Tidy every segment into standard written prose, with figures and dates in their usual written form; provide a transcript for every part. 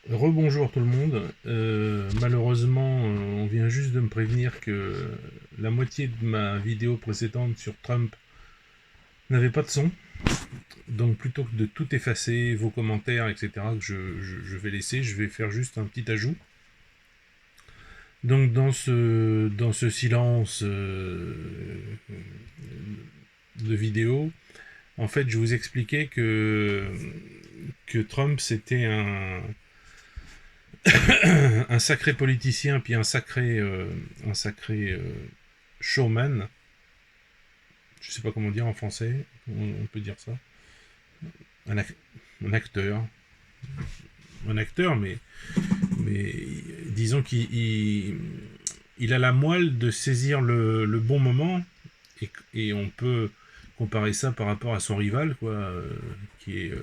Rebonjour tout le monde. Malheureusement, on vient juste de me prévenir que la moitié de ma vidéo précédente sur Trump n'avait pas de son. Donc plutôt que de tout effacer, vos commentaires, etc., que je vais laisser, je vais faire juste un petit ajout. Donc dans ce silence de vidéo, en fait, je vous expliquais que Trump, c'était un sacré politicien, puis un sacré showman. Je sais pas comment dire en français, on peut dire ça. Un, ac- un acteur. Un acteur, mais disons qu'il a la moelle de saisir le bon moment, et on peut comparer ça par rapport à son rival, quoi, qui est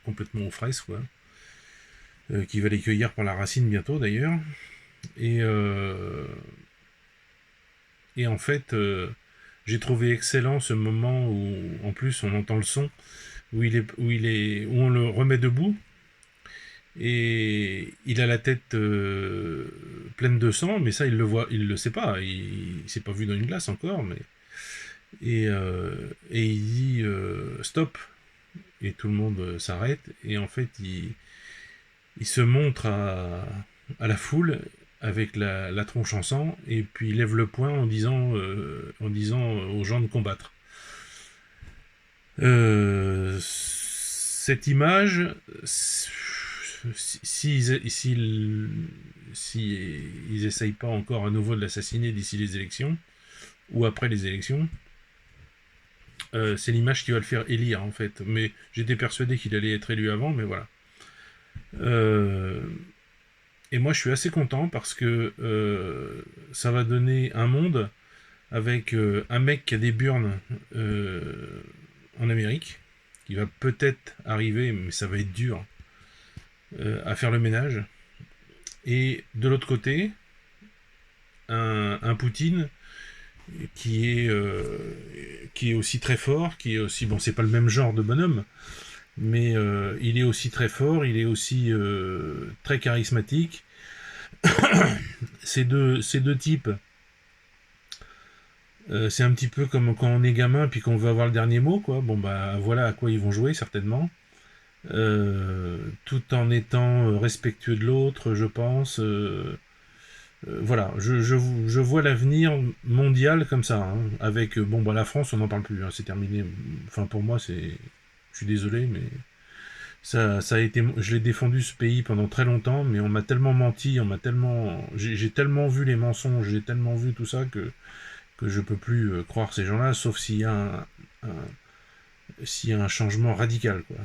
complètement aux fraises, quoi, qui va les cueillir par la racine bientôt d'ailleurs. Et, euh, et en fait, j'ai trouvé excellent ce moment où, en plus, on entend le son, où on le remet debout, et il a la tête pleine de sang, mais ça, il le voit, il le sait pas, il s'est pas vu dans une glace encore, mais et il dit stop, et tout le monde s'arrête, et en fait, il se montre à la foule avec la tronche en sang, et puis il lève le poing en disant aux gens de combattre. Cette image, s'ils essayent pas encore à nouveau de l'assassiner d'ici les élections, ou après les élections, c'est l'image qui va le faire élire en fait. Mais j'étais persuadé qu'il allait être élu avant, mais voilà. Euh, et moi je suis assez content parce que ça va donner un monde avec un mec qui a des burnes en Amérique, qui va peut-être arriver, mais ça va être dur, à faire le ménage. Et de l'autre côté, un Poutine qui est aussi très fort, qui est aussi, bon, c'est pas le même genre de bonhomme, mais il est aussi très fort, il est aussi très charismatique. Ces deux types, c'est un petit peu comme quand on est gamin puis qu'on veut avoir le dernier mot, quoi. Bon, bah voilà à quoi ils vont jouer certainement. Tout en étant respectueux de l'autre, je pense. Voilà, je vois l'avenir mondial comme ça, hein, avec bon, bah la France, on n'en parle plus, hein, c'est terminé. Enfin, pour moi, je suis désolé, mais ça a été, je l'ai défendu ce pays pendant très longtemps, mais on m'a tellement menti, j'ai tellement vu les mensonges, j'ai tellement vu tout ça que je peux plus croire ces gens-là, sauf s'il y a un changement radical, quoi.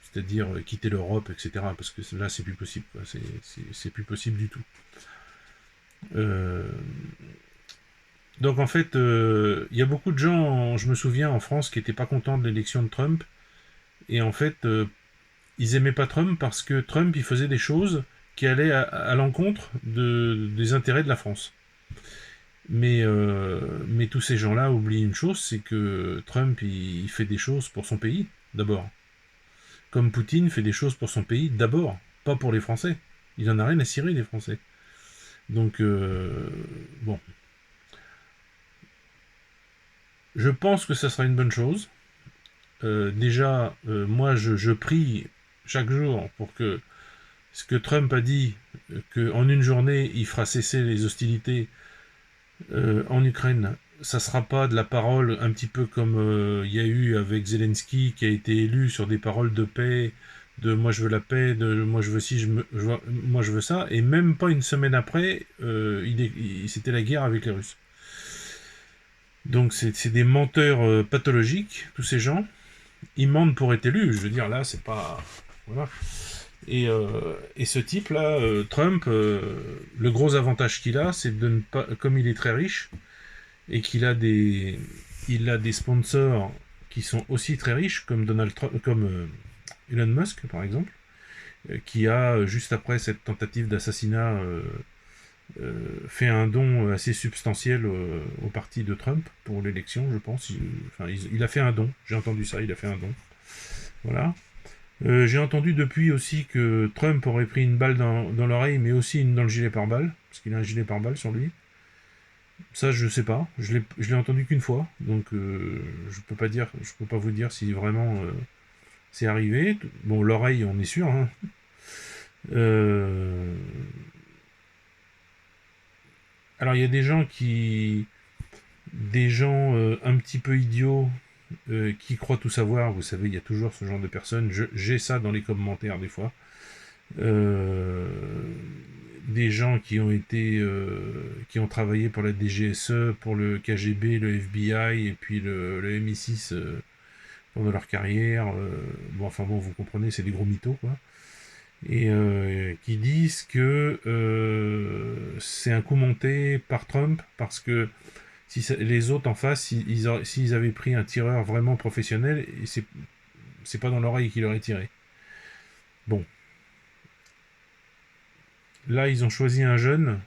C'est-à-dire quitter l'Europe, etc. Parce que là, c'est plus possible, quoi. C'est plus possible du tout. Euh, donc en fait, il y a beaucoup de gens, je me souviens, en France, qui n'étaient pas contents de l'élection de Trump. Et en fait, ils aimaient pas Trump parce que Trump, il faisait des choses qui allaient à l'encontre des intérêts de la France. Mais tous ces gens-là oublient une chose, c'est que Trump, il fait des choses pour son pays, d'abord. Comme Poutine fait des choses pour son pays, d'abord, pas pour les Français. Il en a rien à cirer, les Français. Donc, bon. Je pense que ça sera une bonne chose. Déjà, moi, je prie chaque jour pour que ce que Trump a dit, qu'en une journée, il fera cesser les hostilités en Ukraine, ça sera pas de la parole un petit peu comme il y a eu avec Zelensky, qui a été élu sur des paroles de paix, de moi je veux la paix, de moi je veux ci, moi je veux ça, et même pas une semaine après, c'était la guerre avec les Russes. Donc c'est des menteurs pathologiques, tous ces gens. Ils mentent pour être élus, je veux dire, là c'est pas... Voilà. Et ce type-là, Trump, le gros avantage qu'il a, c'est de ne pas, comme il est très riche, et il a des sponsors qui sont aussi très riches, comme Donald Trump, comme Elon Musk par exemple, qui a juste après cette tentative d'assassinat fait un don assez substantiel au parti de Trump pour l'élection, je pense. Il a fait un don, j'ai entendu ça, il a fait un don. Voilà. J'ai entendu depuis aussi que Trump aurait pris une balle dans l'oreille, mais aussi une dans le gilet pare-balles, parce qu'il a un gilet pare-balles sur lui. Ça, je sais pas. Je l'ai entendu qu'une fois, donc je peux pas vous dire si vraiment c'est arrivé. Bon, l'oreille, on est sûr. Hein. Euh, Alors, il y a des gens un petit peu idiots qui croient tout savoir. Vous savez, il y a toujours ce genre de personnes. J'ai ça dans les commentaires des fois. Euh, des gens qui ont travaillé pour la DGSE, pour le KGB, le FBI et puis le MI6 pendant leur carrière. Bon, enfin bon, vous comprenez, c'est des gros mythos, quoi. Et qui disent que c'est un coup monté par Trump parce que les autres en face, s'ils avaient pris un tireur vraiment professionnel, c'est pas dans l'oreille qu'il aurait tiré. Bon, là ils ont choisi un jeune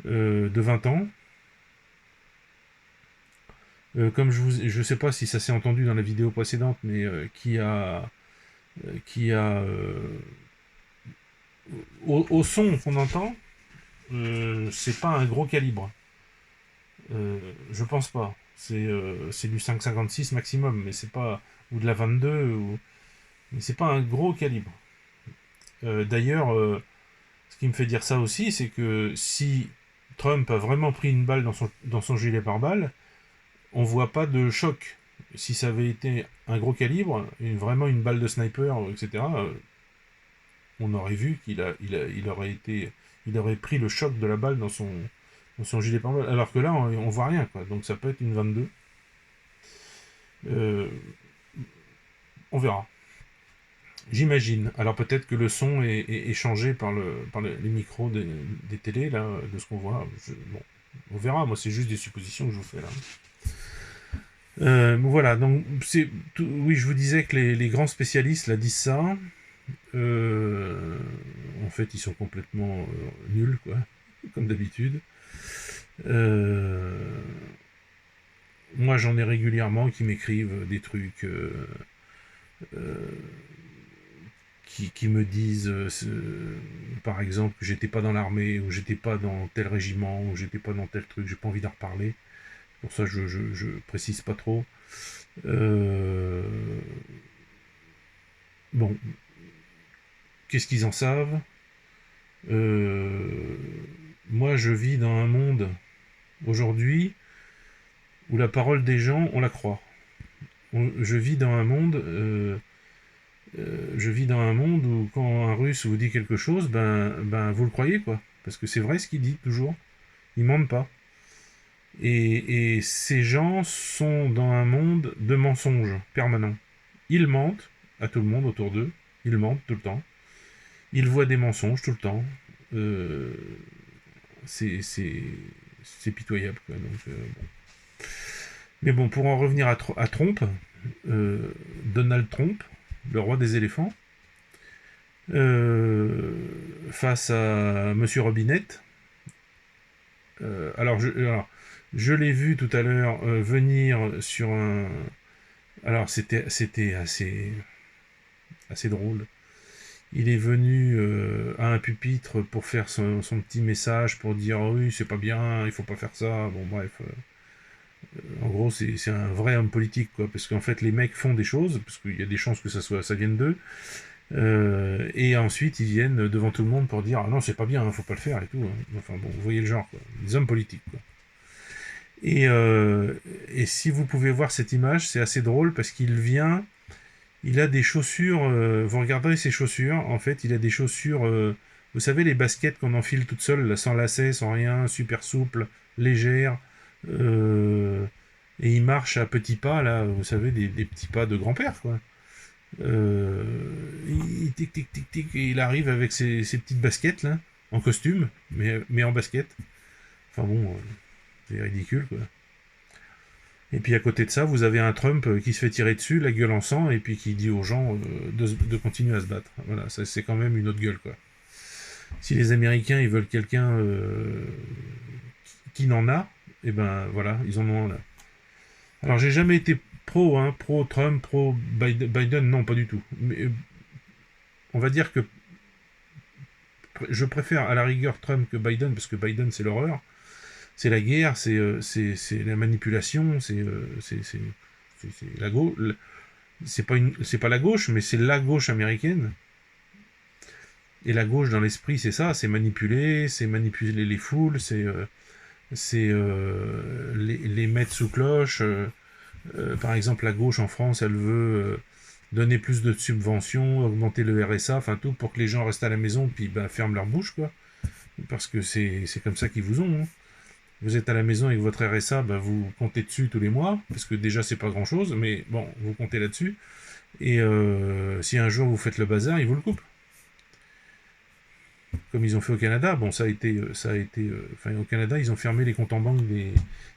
de 20 ans. Comme je sais pas si ça s'est entendu dans la vidéo précédente, mais qui a au son qu'on entend, c'est pas un gros calibre. Je pense pas. C'est du 5,56 maximum, mais c'est pas ou de la 22, mais c'est pas un gros calibre. D'ailleurs, ce qui me fait dire ça aussi, c'est que si Trump a vraiment pris une balle dans son gilet pare-balles, on voit pas de choc. Si ça avait été un gros calibre, vraiment une balle de sniper, etc., on aurait vu il aurait pris le choc de la balle dans son gilet pare-balles. Alors que là, on voit rien, quoi. Donc ça peut être une 22. Euh, on verra. J'imagine. Alors peut-être que le son est changé par les micros des télés, là, de ce qu'on voit. Bon, on verra. Moi, c'est juste des suppositions que je vous fais là. Voilà, donc oui, je vous disais que les grands spécialistes là disent ça. En fait, ils sont complètement nuls, quoi, comme d'habitude. Euh, Moi, j'en ai régulièrement qui m'écrivent des trucs, euh, qui me disent, par exemple, que j'étais pas dans l'armée, ou j'étais pas dans tel régiment, ou j'étais pas dans tel truc, j'ai pas envie d'en reparler. Pour ça, je précise pas trop. Euh, bon, qu'est-ce qu'ils en savent? Euh, Moi, je vis dans un monde aujourd'hui où la parole des gens, on la croit. Je vis dans un monde, je vis dans un monde où quand un Russe vous dit quelque chose, ben vous le croyez, quoi, parce que c'est vrai ce qu'il dit toujours. Il mente pas. Et ces gens sont dans un monde de mensonges permanents. Ils mentent à tout le monde autour d'eux. Ils mentent tout le temps. Ils voient des mensonges tout le temps. Euh, c'est pitoyable, quoi. Donc, bon. Mais bon, pour en revenir à Trump, Donald Trump, le roi des éléphants, euh, face à Monsieur Robinette. Alors, je l'ai vu tout à l'heure venir sur un. Alors, c'était assez drôle. Il est venu à un pupitre pour faire son petit message pour dire oui, c'est pas bien, il faut pas faire ça. Bon, bref. En gros, c'est un vrai homme politique, quoi, parce qu'en fait, les mecs font des choses, parce qu'il y a des chances que ça vienne d'eux, et ensuite ils viennent devant tout le monde pour dire ah non, c'est pas bien, hein, faut pas le faire et tout. Hein. Enfin bon, vous voyez le genre, quoi. Des hommes politiques, quoi. Et si vous pouvez voir cette image, c'est assez drôle parce il a des chaussures, vous regarderez ses chaussures, en fait, il a des chaussures, vous savez, les baskets qu'on enfile toutes seules, là, sans lacets, sans rien, super souples, légères, euh, et il marche à petits pas, là, vous savez, des petits pas de grand-père, quoi. Euh, tic, tic, tic, tic, et il arrive avec ses petites baskets, là, en costume, mais en basket. Enfin bon, c'est ridicule, quoi. Et puis à côté de ça, vous avez un Trump qui se fait tirer dessus, la gueule en sang, et puis qui dit aux gens de continuer à se battre. Voilà, ça c'est quand même une autre gueule, quoi. Si les Américains ils veulent quelqu'un qui n'en a, et ben voilà, ils en ont un là. Alors j'ai jamais été pro-Trump, pro-Biden, non, pas du tout. Mais on va dire que je préfère à la rigueur Trump que Biden, parce que Biden, c'est l'horreur. C'est la guerre, c'est la manipulation, c'est la gauche. C'est pas la gauche, mais c'est la gauche américaine. Et la gauche, dans l'esprit, c'est ça, c'est manipuler les foules, c'est les mettre sous cloche. Par exemple, la gauche en France, elle veut donner plus de subventions, augmenter le RSA, enfin tout, pour que les gens restent à la maison, puis bah, ferment leur bouche, quoi. Parce que c'est comme ça qu'ils vous ont. Hein. Vous êtes à la maison avec votre RSA, bah, vous comptez dessus tous les mois, parce que déjà c'est pas grand chose, mais bon, vous comptez là-dessus. Et si un jour vous faites le bazar, ils vous le coupent. Comme ils ont fait au Canada, bon, enfin, au Canada, ils ont fermé les comptes en banque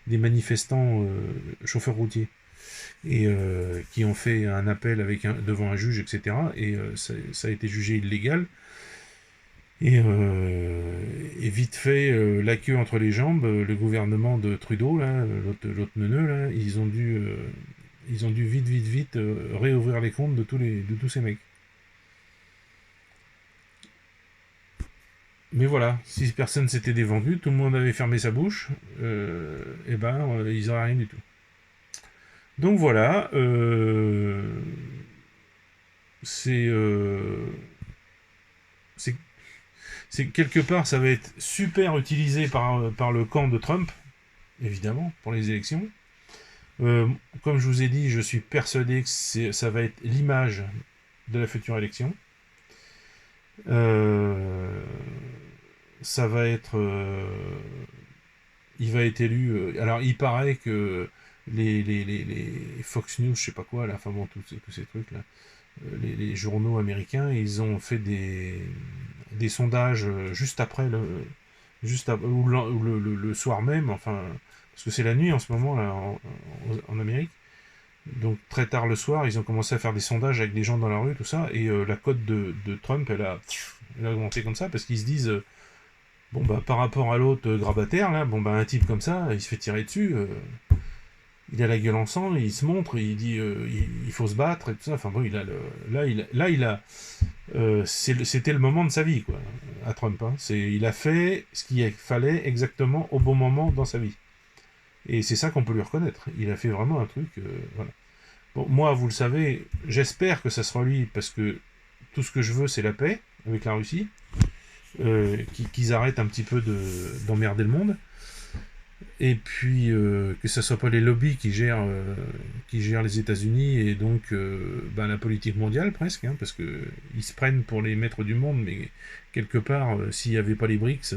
des manifestants chauffeurs routiers et qui ont fait un appel devant un juge, etc. Et ça a été jugé illégal. Et vite fait, la queue entre les jambes, le gouvernement de Trudeau, là, l'autre neuneu, là, ils ont dû vite réouvrir les comptes de tous ces mecs. Mais voilà, si personne s'était dévendu, tout le monde avait fermé sa bouche, et ben ils n'auraient rien du tout. Donc voilà, c'est c'est quelque part ça va être super utilisé par le camp de Trump, évidemment, pour les élections. Comme je vous ai dit, je suis persuadé que ça va être l'image de la future élection. Ça va être... il va être élu... alors, il paraît que les Fox News, je sais pas quoi, là, enfin bon, tous ces trucs, là, les journaux américains, ils ont fait des sondages juste après, ou le soir même, enfin, parce que c'est la nuit en ce moment, là, en Amérique. Donc très tard le soir, ils ont commencé à faire des sondages avec des gens dans la rue, tout ça, et la cote de Trump, elle a augmenté comme ça, parce qu'ils se disent, bon bah par rapport à l'autre grabataire, là, bon bah un type comme ça, il se fait tirer dessus, il a la gueule en sang, il se montre, il dit, il faut se battre, et tout ça, enfin bon, c'était le moment de sa vie, quoi, à Trump, hein. Il a fait ce qu'il fallait exactement au bon moment dans sa vie. Et c'est ça qu'on peut lui reconnaître. Il a fait vraiment un truc, voilà. Bon, moi, vous le savez, j'espère que ça sera lui, parce que tout ce que je veux, c'est la paix avec la Russie, qu'ils arrêtent un petit peu d'emmerder le monde, et puis que ce soit pas les lobbies qui gèrent les États-Unis et donc la politique mondiale presque, hein, parce que ils se prennent pour les maîtres du monde, mais quelque part, s'il n'y avait pas les BRICS,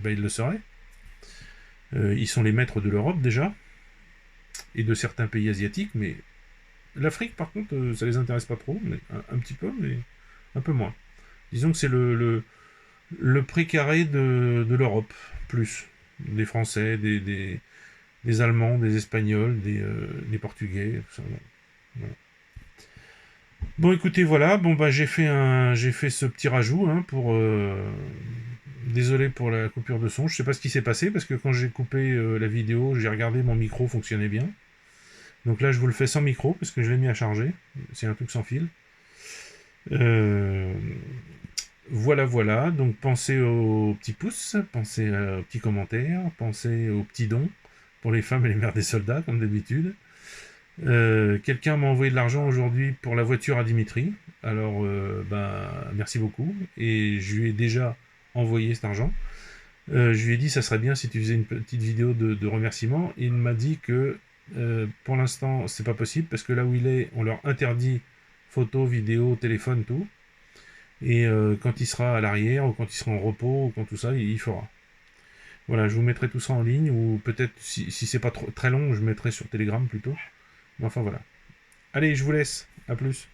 ils le seraient. Ils sont les maîtres de l'Europe déjà, et de certains pays asiatiques, mais l'Afrique, par contre, ça les intéresse pas trop, mais un petit peu, mais un peu moins. Disons que c'est le précaré de l'Europe, plus. Des Français, des Allemands, des Espagnols, des Portugais, tout ça. Voilà. Bon, écoutez, voilà. Bon, bah, j'ai fait ce petit rajout, hein, pour... désolé pour la coupure de son. Je sais pas ce qui s'est passé, parce que quand j'ai coupé la vidéo, j'ai regardé, mon micro fonctionnait bien. Donc là, je vous le fais sans micro, parce que je l'ai mis à charger. C'est un truc sans fil. Voilà. Donc pensez aux petits pouces, pensez aux petits commentaires, pensez aux petits dons pour les femmes et les mères des soldats, comme d'habitude. Quelqu'un m'a envoyé de l'argent aujourd'hui pour la voiture à Dimitri. Alors, merci beaucoup. Et je lui ai déjà envoyé cet argent. Je lui ai dit, ça serait bien si tu faisais une petite vidéo de remerciement. Il m'a dit que pour l'instant, c'est pas possible, parce que là où il est, on leur interdit photos, vidéos, téléphone, tout. Et quand il sera à l'arrière, ou quand il sera en repos, ou quand tout ça, il fera. Voilà, je vous mettrai tout ça en ligne, ou peut-être, si c'est pas trop, très long, je mettrai sur Telegram plutôt. Mais enfin voilà. Allez, je vous laisse. À plus.